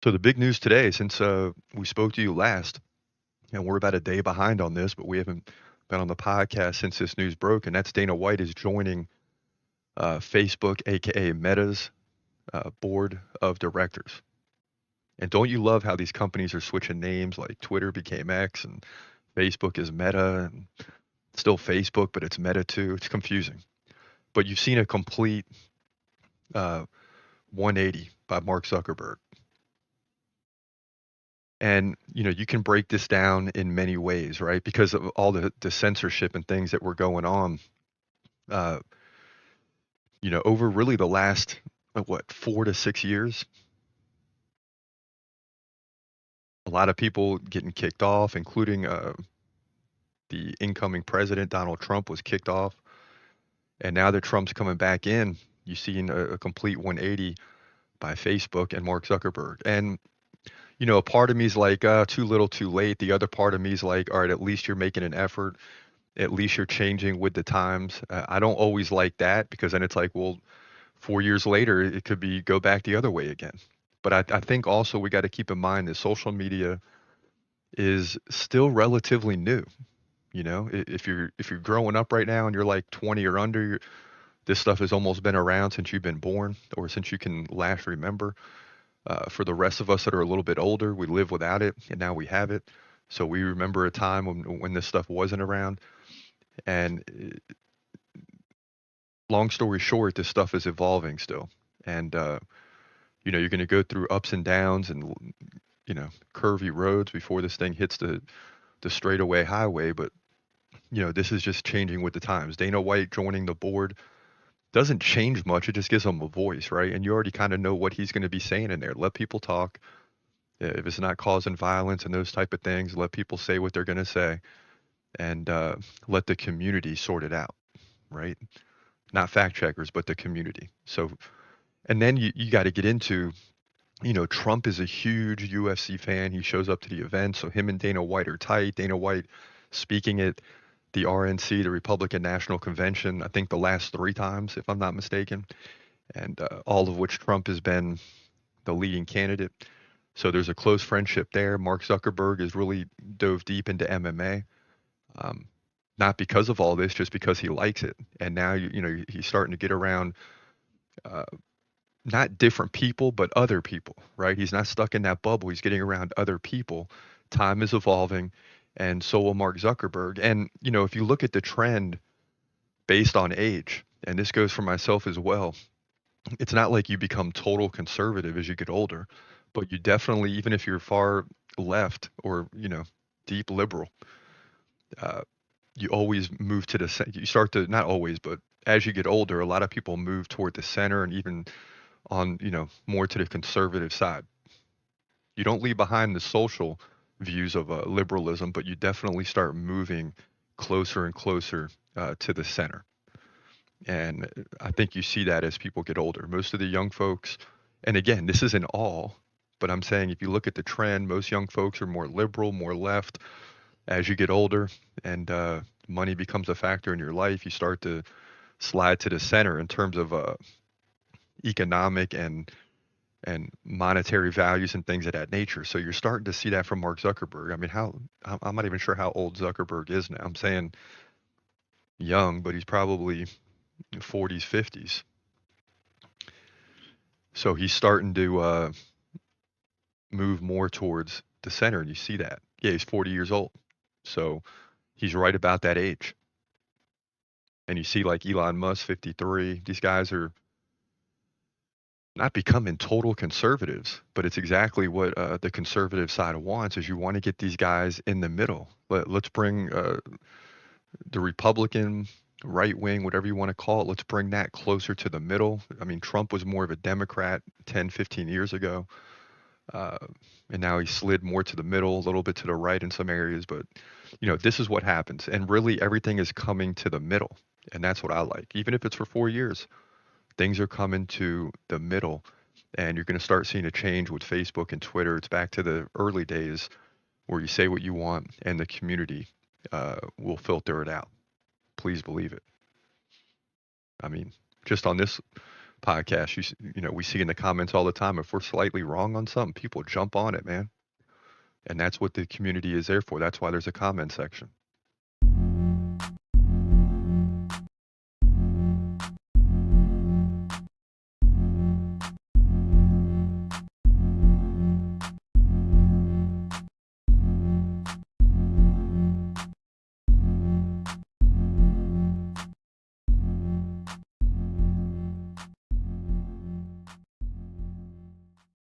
So the big news today, since we spoke to you last, and we're about a day behind on this, but we haven't been on the podcast since this news broke, and that's Dana White is joining Facebook, aka Meta's board of directors. And don't you love how these companies are switching names? Like Twitter became X, and Facebook is Meta, and still Facebook, but it's Meta too. It's confusing. But you've seen a complete uh, 180 by Mark Zuckerberg. And you can break this down in many ways, right? Because of all the censorship and things that were going on, uh, over really the last, 4 to 6 years, a lot of people getting kicked off, including the incoming president, Donald Trump, was kicked off. And now that Trump's coming back in, you've seen a complete 180 by Facebook and Mark Zuckerberg. And a part of me is like, too little, too late. The other part of me is like, all right, at least you're making an effort. At least you're changing with the times. I don't always like that because then it's like, well, 4 years later, it could be go back the other way again. But I think also we got to keep in mind that social media is still relatively new. If you're growing up right now and you're like 20 or under, this stuff has almost been around since you've been born or since you can last remember. For the rest of us that are a little bit older, we live without it and now we have it. So we remember a time when this stuff wasn't around. And long story short, this stuff is evolving still. And, you're going to go through ups and downs and, curvy roads before this thing hits the straightaway highway. But, this is just changing with the times. Dana White joining the board doesn't change much. It just gives him a voice, right? And you already kind of know what he's going to be saying in there. Let people talk. If it's not causing violence and those type of things, let people say what they're going to say and let the community sort it out, right? Not fact checkers, but the community. So, and then you got to get into, Trump is a huge UFC fan. He shows up to the event. So him and Dana White are tight. Dana White speaking at the RNC, the Republican National Convention, I think the last three times, if I'm not mistaken, and all of which Trump has been the leading candidate. So there's a close friendship there. Mark Zuckerberg has really dove deep into MMA. Um, Not because of all this, just because he likes it. And now he's starting to get around uh, not different people, but other people, right? He's not stuck in that bubble. He's getting around other people. Time is evolving, and so will Mark Zuckerberg. And if you look at the trend based on age, and this goes for myself as well, it's not like you become total conservative as you get older, but you definitely, even if you're far left or deep liberal, uh, you always move to the you start to, not always, but as you get older, a lot of people move toward the center and even on more to the conservative side. You don't leave behind the social views of liberalism, but you definitely start moving closer and closer to the center. And I think you see that as people get older. Most of the young folks, and again, this isn't all, but I'm saying if you look at the trend, most young folks are more liberal, more left. As you get older and money becomes a factor in your life, you start to slide to the center in terms of economic and monetary values and things of that nature. So you're starting to see that from Mark Zuckerberg. I mean, I'm not even sure how old Zuckerberg is now. I'm saying young, but he's probably 40s, 50s. So he's starting to move more towards the center, and you see that. Yeah, he's 40 years old. So he's right about that age. And you see like Elon Musk, 53. These guys are not becoming total conservatives, but it's exactly what the conservative side wants is you want to get these guys in the middle. Let's bring the Republican right wing, whatever you want to call it, let's bring that closer to the middle. I mean, Trump was more of a Democrat 10, 15 years ago. Uh, and now he slid more to the middle, a little bit to the right in some areas. But, this is what happens. And really, everything is coming to the middle. And that's what I like. Even if it's for 4 years, things are coming to the middle. And you're going to start seeing a change with Facebook and Twitter. It's back to the early days where you say what you want and the community will filter it out. Please believe it. I mean, just on this podcasts, you know, we see in the comments all the time. If we're slightly wrong on something, people jump on it, man. And that's what the community is there for. That's why there's a comment section.